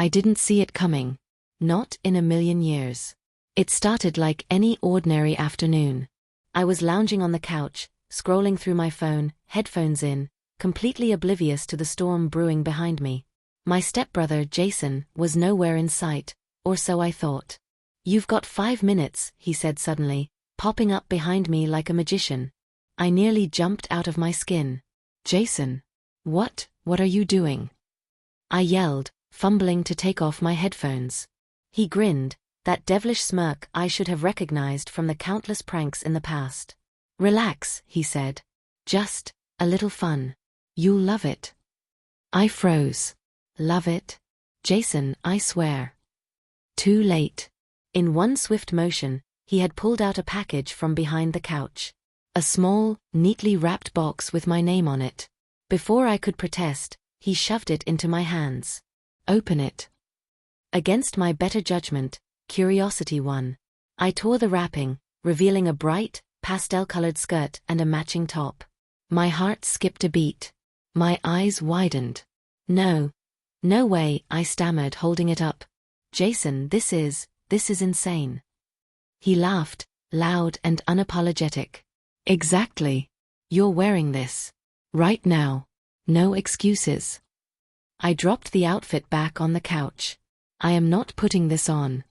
I didn't see it coming. Not in a million years. It started like any ordinary afternoon. I was lounging on the couch, scrolling through my phone, headphones in, completely oblivious to the storm brewing behind me. My stepbrother, Jason, was nowhere in sight, or so I thought. "You've got 5 minutes," he said suddenly, popping up behind me like a magician. I nearly jumped out of my skin. "Jason. What are you doing?" I yelled, fumbling to take off my headphones. He grinned, that devilish smirk I should have recognized from the countless pranks in the past. "Relax," he said. "Just a little fun. You'll love it." I froze. Love it? Jason, I swear. Too late. In one swift motion, he had pulled out a package from behind the couch. A small, neatly wrapped box with my name on it. Before I could protest, he shoved it into my hands. "Open it." Against my better judgment, curiosity won. I tore the wrapping, revealing a bright, pastel-colored skirt and a matching top. My heart skipped a beat. My eyes widened. No way," I stammered, holding it up. "Jason, this is insane." He laughed, loud and unapologetic. "Exactly. You're wearing this. Right now. No excuses." I dropped the outfit back on the couch. "I am not putting this on."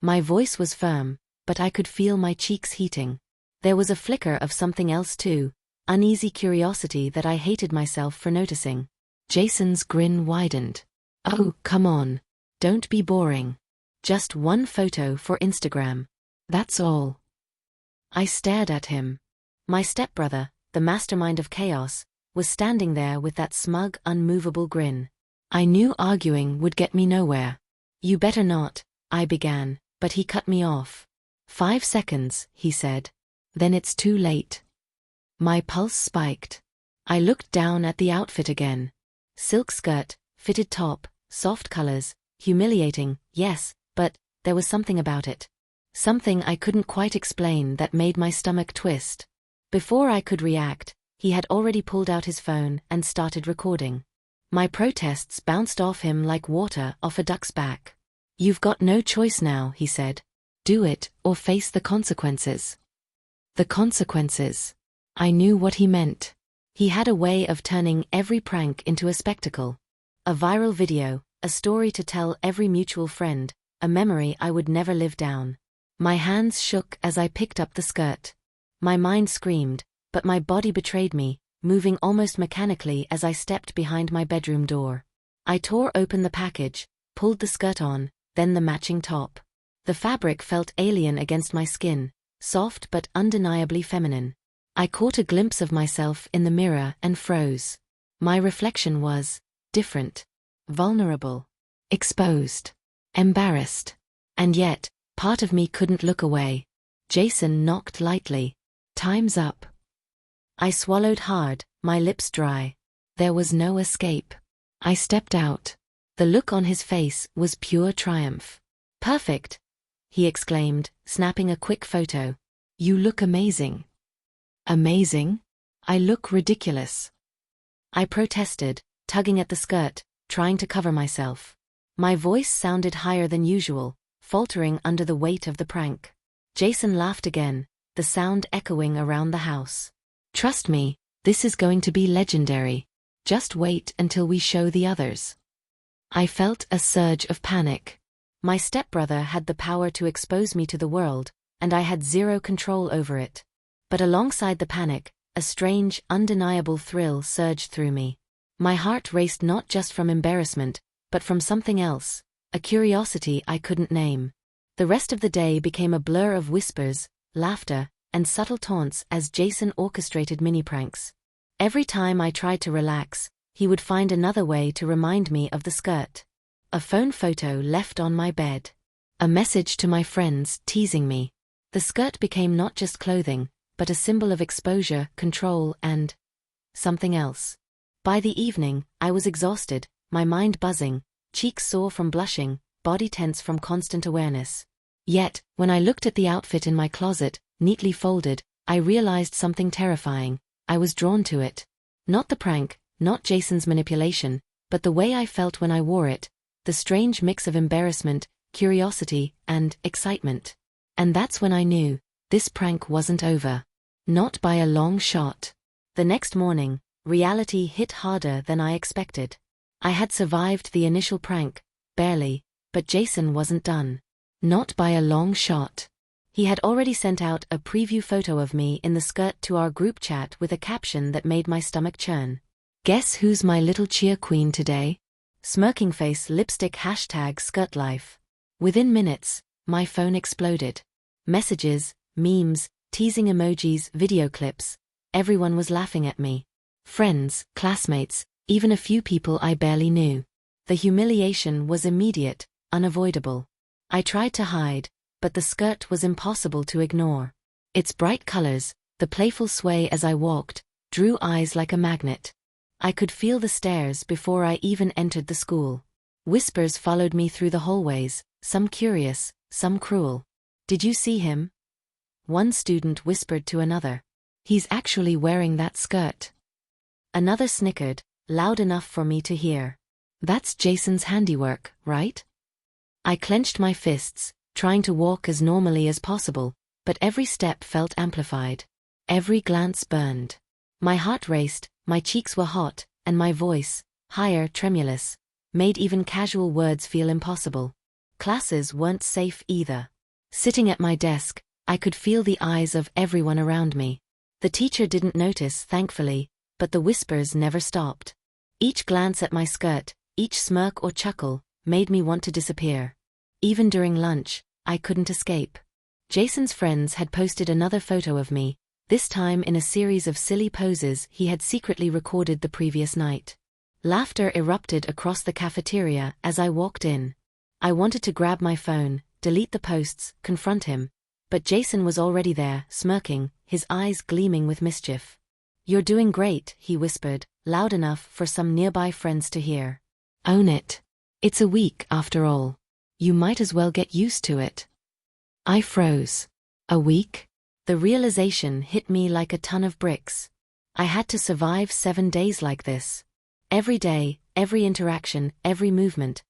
My voice was firm, but I could feel my cheeks heating. There was a flicker of something else too, uneasy curiosity that I hated myself for noticing. Jason's grin widened. "Oh, come on. Don't be boring. Just one photo for Instagram. That's all." I stared at him. My stepbrother, the mastermind of chaos, was standing there with that smug, unmovable grin. I knew arguing would get me nowhere. "You better not," I began, but he cut me off. 5 seconds, he said. "Then it's too late." My pulse spiked. I looked down at the outfit again. Silk skirt, fitted top, soft colors, humiliating, yes, but there was something about it. Something I couldn't quite explain that made my stomach twist. Before I could react, he had already pulled out his phone and started recording. My protests bounced off him like water off a duck's back. "You've got no choice now," he said. "Do it, or face the consequences." The consequences. I knew what he meant. He had a way of turning every prank into a spectacle. A viral video, a story to tell every mutual friend, a memory I would never live down. My hands shook as I picked up the skirt. My mind screamed, but my body betrayed me, moving almost mechanically as I stepped behind my bedroom door. I tore open the package, pulled the skirt on, then the matching top. The fabric felt alien against my skin, soft but undeniably feminine. I caught a glimpse of myself in the mirror and froze. My reflection was different, vulnerable, exposed, embarrassed. And yet, part of me couldn't look away. Jason knocked lightly. "Time's up." I swallowed hard, my lips dry. There was no escape. I stepped out. The look on his face was pure triumph. "Perfect," he exclaimed, snapping a quick photo. "You look amazing." "Amazing? I look ridiculous." I protested, tugging at the skirt, trying to cover myself. My voice sounded higher than usual, faltering under the weight of the prank. Jason laughed again, the sound echoing around the house. "Trust me, this is going to be legendary. Just wait until we show the others." I felt a surge of panic. My stepbrother had the power to expose me to the world, and I had zero control over it. But alongside the panic, a strange, undeniable thrill surged through me. My heart raced not just from embarrassment, but from something else, a curiosity I couldn't name. The rest of the day became a blur of whispers, laughter, and subtle taunts as Jason orchestrated mini-pranks. Every time I tried to relax, he would find another way to remind me of the skirt. A phone photo left on my bed. A message to my friends teasing me. The skirt became not just clothing, but a symbol of exposure, control, and something else. By the evening, I was exhausted, my mind buzzing, cheeks sore from blushing, body tense from constant awareness. Yet, when I looked at the outfit in my closet, neatly folded, I realized something terrifying. I was drawn to it. Not the prank, not Jason's manipulation, but the way I felt when I wore it, the strange mix of embarrassment, curiosity, and excitement. And that's when I knew, this prank wasn't over. Not by a long shot. The next morning, reality hit harder than I expected. I had survived the initial prank, barely, but Jason wasn't done. Not by a long shot. He had already sent out a preview photo of me in the skirt to our group chat with a caption that made my stomach churn. "Guess who's my little cheer queen today?" Smirking face lipstick #skirt life. Within minutes, my phone exploded. Messages, memes, teasing emojis, video clips. Everyone was laughing at me. Friends, classmates, even a few people I barely knew. The humiliation was immediate, unavoidable. I tried to hide, but the skirt was impossible to ignore. Its bright colors, the playful sway as I walked, drew eyes like a magnet. I could feel the stares before I even entered the school. Whispers followed me through the hallways, some curious, some cruel. "Did you see him?" One student whispered to another. "He's actually wearing that skirt." Another snickered, loud enough for me to hear. "That's Jason's handiwork, right?" I clenched my fists, trying to walk as normally as possible, but every step felt amplified. Every glance burned. My heart raced, my cheeks were hot, and my voice, higher, tremulous, made even casual words feel impossible. Classes weren't safe either. Sitting at my desk, I could feel the eyes of everyone around me. The teacher didn't notice, thankfully, but the whispers never stopped. Each glance at my skirt, each smirk or chuckle, made me want to disappear. Even during lunch, I couldn't escape. Jason's friends had posted another photo of me, this time in a series of silly poses he had secretly recorded the previous night. Laughter erupted across the cafeteria as I walked in. I wanted to grab my phone, delete the posts, confront him, but Jason was already there, smirking, his eyes gleaming with mischief. "You're doing great," he whispered, loud enough for some nearby friends to hear. "Own it. It's a week, after all. You might as well get used to it." I froze. A week? The realization hit me like a ton of bricks. I had to survive 7 days like this. Every day, every interaction, every movement.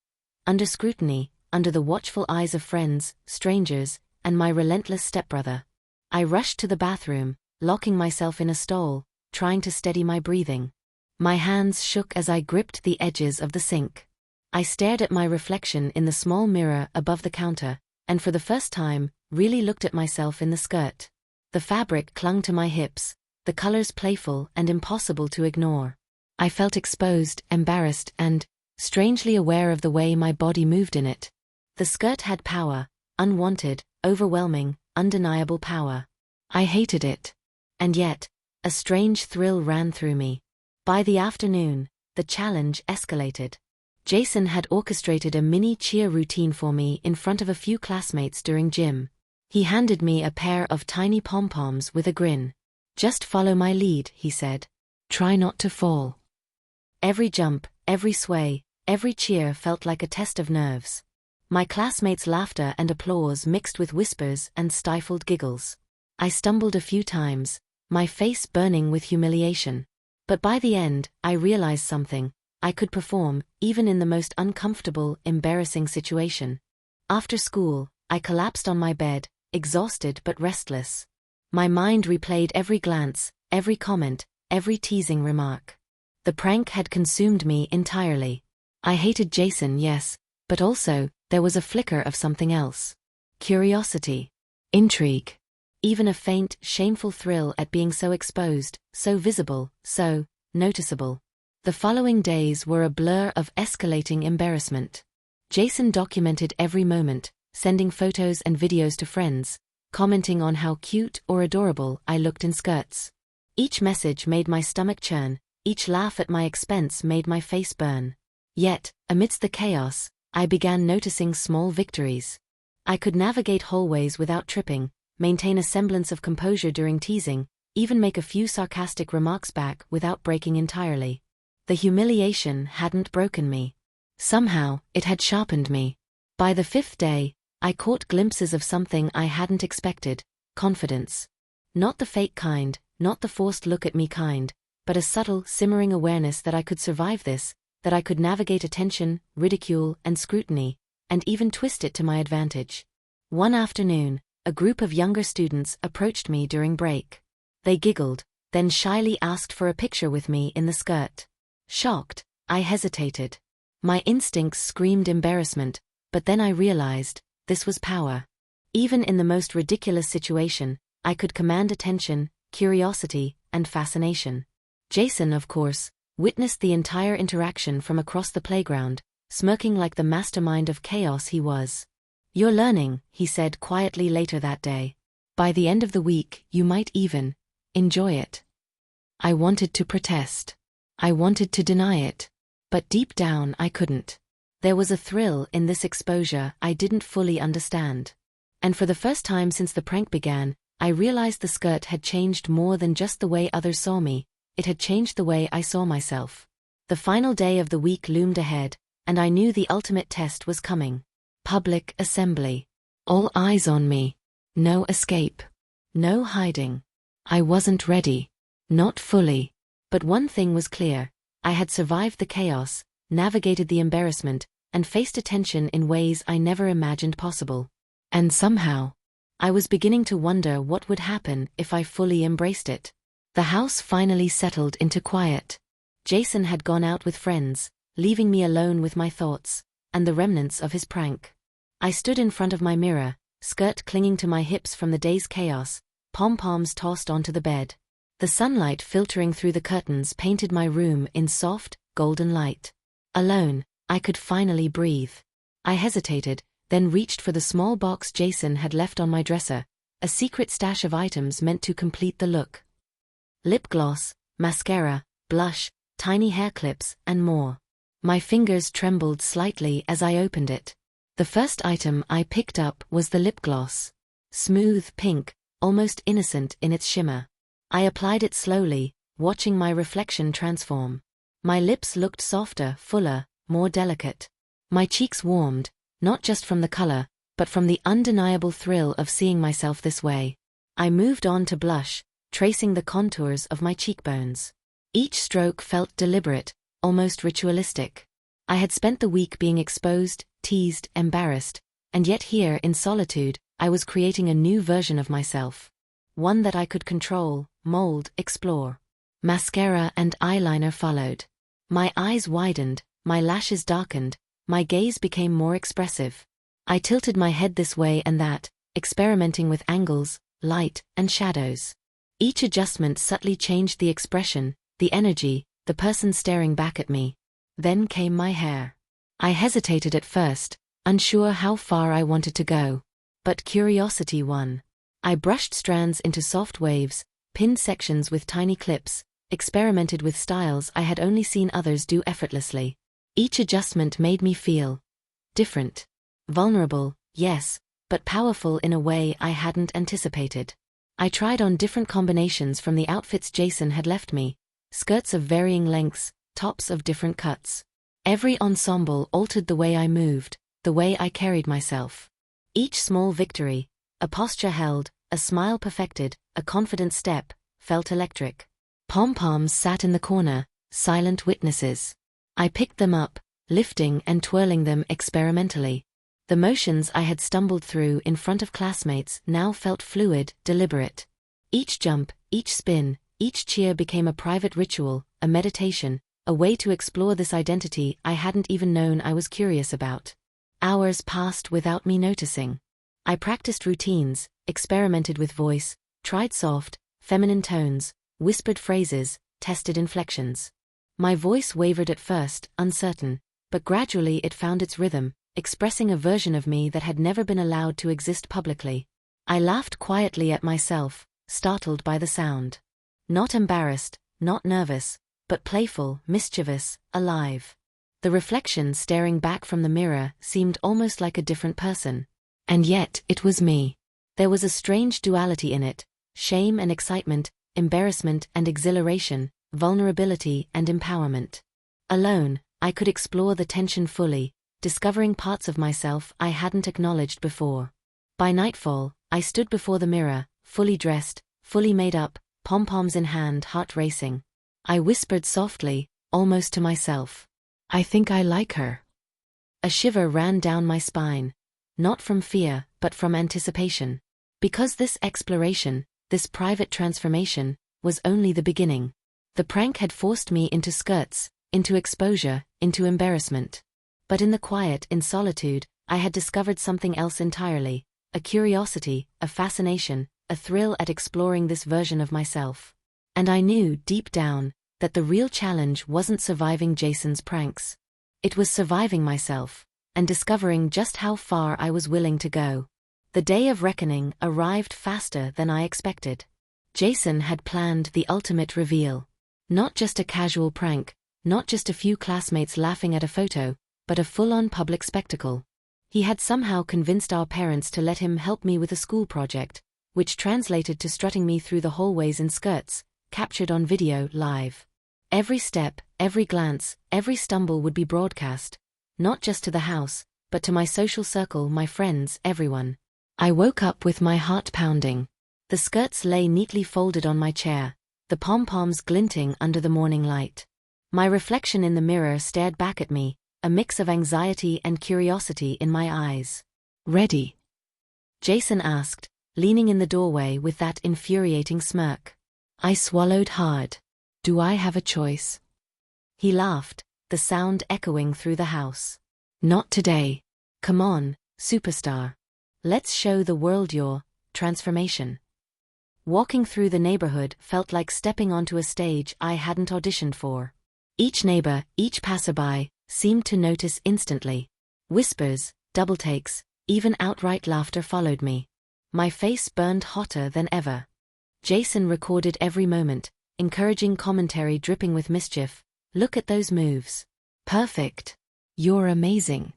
Under scrutiny, under the watchful eyes of friends, strangers, and my relentless stepbrother. I rushed to the bathroom, locking myself in a stall, trying to steady my breathing. My hands shook as I gripped the edges of the sink. I stared at my reflection in the small mirror above the counter, and for the first time, really looked at myself in the skirt. The fabric clung to my hips, the colors playful and impossible to ignore. I felt exposed, embarrassed, and strangely aware of the way my body moved in it. The skirt had power, unwanted, overwhelming, undeniable power. I hated it. And yet, a strange thrill ran through me. By the afternoon, the challenge escalated. Jason had orchestrated a mini cheer routine for me in front of a few classmates during gym. He handed me a pair of tiny pom-poms with a grin. "Just follow my lead," he said. "Try not to fall." Every jump, every sway, every cheer felt like a test of nerves. My classmates' laughter and applause mixed with whispers and stifled giggles. I stumbled a few times, my face burning with humiliation. But by the end, I realized something. I could perform, even in the most uncomfortable, embarrassing situation. After school, I collapsed on my bed, exhausted but restless. My mind replayed every glance, every comment, every teasing remark. The prank had consumed me entirely. I hated Jason, yes, but also, there was a flicker of something else. Curiosity. Intrigue. Even a faint, shameful thrill at being so exposed, so visible, so noticeable. The following days were a blur of escalating embarrassment. Jason documented every moment, sending photos and videos to friends, commenting on how cute or adorable I looked in skirts. Each message made my stomach churn, each laugh at my expense made my face burn. Yet, amidst the chaos, I began noticing small victories. I could navigate hallways without tripping, maintain a semblance of composure during teasing, even make a few sarcastic remarks back without breaking entirely. The humiliation hadn't broken me. Somehow, it had sharpened me. By the 5th day, I caught glimpses of something I hadn't expected: confidence. Not the fake kind, not the forced look at me kind, but a subtle, simmering awareness that I could survive this, that I could navigate attention, ridicule, and scrutiny, and even twist it to my advantage. One afternoon, a group of younger students approached me during break. They giggled, then shyly asked for a picture with me in the skirt. Shocked, I hesitated. My instincts screamed embarrassment, but then I realized, this was power. Even in the most ridiculous situation, I could command attention, curiosity, and fascination. Jason, of course, witnessed the entire interaction from across the playground, smirking like the mastermind of chaos he was. "You're learning," he said quietly later that day. "By the end of the week, you might even enjoy it." I wanted to protest. I wanted to deny it. But deep down I couldn't. There was a thrill in this exposure I didn't fully understand. And for the first time since the prank began, I realized the skirt had changed more than just the way others saw me, it had changed the way I saw myself. The final day of the week loomed ahead, and I knew the ultimate test was coming. Public assembly. All eyes on me. No escape. No hiding. I wasn't ready. Not fully. But one thing was clear. I had survived the chaos, navigated the embarrassment, and faced attention in ways I never imagined possible. And somehow, I was beginning to wonder what would happen if I fully embraced it. The house finally settled into quiet. Jason had gone out with friends, leaving me alone with my thoughts, and the remnants of his prank. I stood in front of my mirror, skirt clinging to my hips from the day's chaos, pom-poms tossed onto the bed. The sunlight filtering through the curtains painted my room in soft, golden light. Alone, I could finally breathe. I hesitated, then reached for the small box Jason had left on my dresser, a secret stash of items meant to complete the look. Lip gloss, mascara, blush, tiny hair clips, and more. My fingers trembled slightly as I opened it. The first item I picked up was the lip gloss. Smooth pink, almost innocent in its shimmer. I applied it slowly, watching my reflection transform. My lips looked softer, fuller, more delicate. My cheeks warmed, not just from the color, but from the undeniable thrill of seeing myself this way. I moved on to blush, tracing the contours of my cheekbones. Each stroke felt deliberate, almost ritualistic. I had spent the week being exposed, teased, embarrassed, and yet here in solitude, I was creating a new version of myself. One that I could control, mold, explore. Mascara and eyeliner followed. My eyes widened, my lashes darkened, my gaze became more expressive. I tilted my head this way and that, experimenting with angles, light, and shadows. Each adjustment subtly changed the expression, the energy, the person staring back at me. Then came my hair. I hesitated at first, unsure how far I wanted to go. But curiosity won. I brushed strands into soft waves, pinned sections with tiny clips, experimented with styles I had only seen others do effortlessly. Each adjustment made me feel different. Vulnerable, yes, but powerful in a way I hadn't anticipated. I tried on different combinations from the outfits Jason had left me, skirts of varying lengths, tops of different cuts. Every ensemble altered the way I moved, the way I carried myself. Each small victory, a posture held, a smile perfected, a confident step, felt electric. Pom-poms sat in the corner, silent witnesses. I picked them up, lifting and twirling them experimentally. The motions I had stumbled through in front of classmates now felt fluid, deliberate. Each jump, each spin, each cheer became a private ritual, a meditation, a way to explore this identity I hadn't even known I was curious about. Hours passed without me noticing. I practiced routines, experimented with voice, tried soft, feminine tones, whispered phrases, tested inflections. My voice wavered at first, uncertain, but gradually it found its rhythm, expressing a version of me that had never been allowed to exist publicly. I laughed quietly at myself, startled by the sound. Not embarrassed, not nervous, but playful, mischievous, alive. The reflection staring back from the mirror seemed almost like a different person. And yet, it was me. There was a strange duality in it, shame and excitement, embarrassment and exhilaration, vulnerability and empowerment. Alone, I could explore the tension fully, discovering parts of myself I hadn't acknowledged before. By nightfall, I stood before the mirror, fully dressed, fully made up, pom-poms in hand, heart racing. I whispered softly, almost to myself. I think I like her. A shiver ran down my spine. Not from fear, but from anticipation. Because this exploration, this private transformation, was only the beginning. The prank had forced me into skirts, into exposure, into embarrassment. But in the quiet, in solitude, I had discovered something else entirely. A curiosity, a fascination, a thrill at exploring this version of myself. And I knew, deep down, that the real challenge wasn't surviving Jason's pranks. It was surviving myself, and discovering just how far I was willing to go. The day of reckoning arrived faster than I expected. Jason had planned the ultimate reveal. Not just a casual prank, not just a few classmates laughing at a photo, but a full-on public spectacle. He had somehow convinced our parents to let him help me with a school project, which translated to strutting me through the hallways in skirts, captured on video, live. Every step, every glance, every stumble would be broadcast, not just to the house, but to my social circle, my friends, everyone. I woke up with my heart pounding. The skirts lay neatly folded on my chair, the pom-poms glinting under the morning light. My reflection in the mirror stared back at me, a mix of anxiety and curiosity in my eyes. "Ready?" Jason asked, leaning in the doorway with that infuriating smirk. I swallowed hard. "Do I have a choice?" He laughed, the sound echoing through the house. "Not today. Come on, superstar. Let's show the world your transformation." Walking through the neighborhood felt like stepping onto a stage I hadn't auditioned for. Each neighbor, each passerby, seemed to notice instantly. Whispers, double takes, even outright laughter followed me. My face burned hotter than ever. Jason recorded every moment, encouraging commentary dripping with mischief. "Look at those moves. Perfect. You're amazing."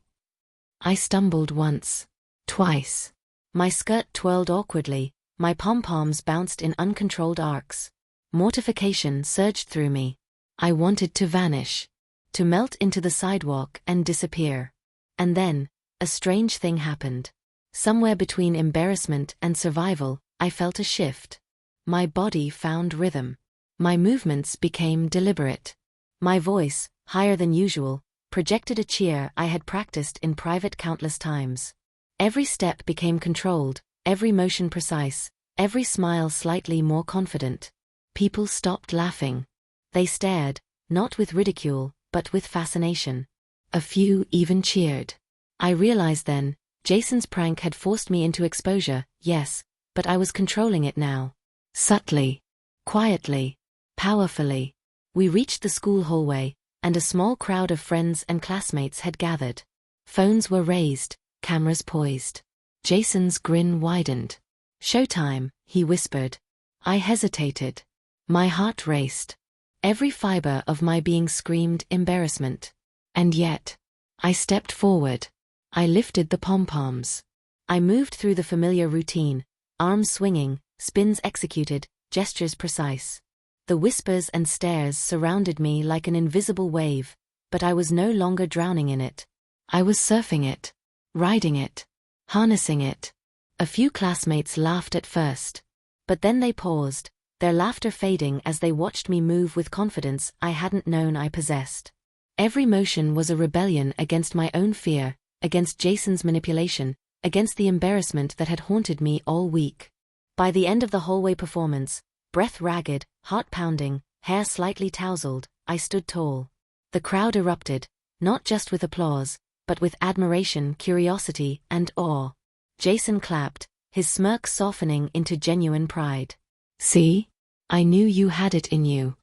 I stumbled once. Twice. My skirt twirled awkwardly, my pom-poms bounced in uncontrolled arcs. Mortification surged through me. I wanted to vanish. To melt into the sidewalk and disappear. And then, a strange thing happened. Somewhere between embarrassment and survival, I felt a shift. My body found rhythm. My movements became deliberate. My voice, higher than usual, projected a cheer I had practiced in private countless times. Every step became controlled, every motion precise, every smile slightly more confident. People stopped laughing. They stared, not with ridicule, but with fascination. A few even cheered. I realized then, Jason's prank had forced me into exposure, yes, but I was controlling it now. Subtly. Quietly. Powerfully. We reached the school hallway, and a small crowd of friends and classmates had gathered. Phones were raised, cameras poised. Jason's grin widened. "Showtime," he whispered. I hesitated. My heart raced. Every fiber of my being screamed embarrassment. And yet, I stepped forward. I lifted the pom-poms. I moved through the familiar routine, arms swinging, spins executed, gestures precise. The whispers and stares surrounded me like an invisible wave, but I was no longer drowning in it. I was surfing it, riding it, harnessing it. A few classmates laughed at first. But then they paused, their laughter fading as they watched me move with confidence I hadn't known I possessed. Every motion was a rebellion against my own fear, against Jason's manipulation, against the embarrassment that had haunted me all week. By the end of the hallway performance, breath ragged, heart pounding, hair slightly tousled, I stood tall. The crowd erupted, not just with applause, but with admiration, curiosity, and awe. Jason clapped, his smirk softening into genuine pride. "See? I knew you had it in you."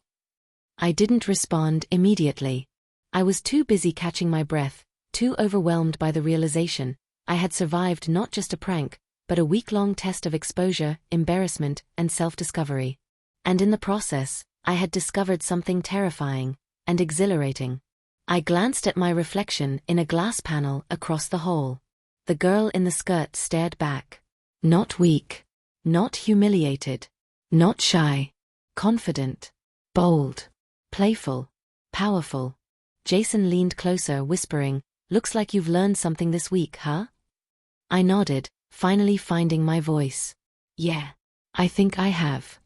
I didn't respond immediately. I was too busy catching my breath, too overwhelmed by the realization I had survived not just a prank, but a week-long test of exposure, embarrassment, and self-discovery. And in the process, I had discovered something terrifying and exhilarating. I glanced at my reflection in a glass panel across the hall. The girl in the skirt stared back. Not weak. Not humiliated. Not shy. Confident. Bold. Playful. Powerful. Jason leaned closer, whispering, "Looks like you've learned something this week, huh?" I nodded, finally finding my voice. "Yeah, I think I have."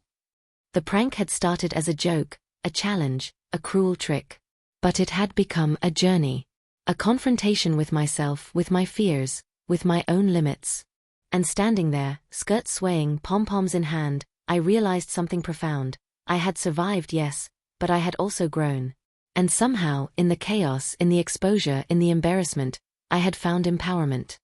The prank had started as a joke, a challenge, a cruel trick. But it had become a journey. A confrontation with myself, with my fears, with my own limits. And standing there, skirt swaying, pom-poms in hand, I realized something profound. I had survived, yes, but I had also grown. And somehow, in the chaos, in the exposure, in the embarrassment, I had found empowerment.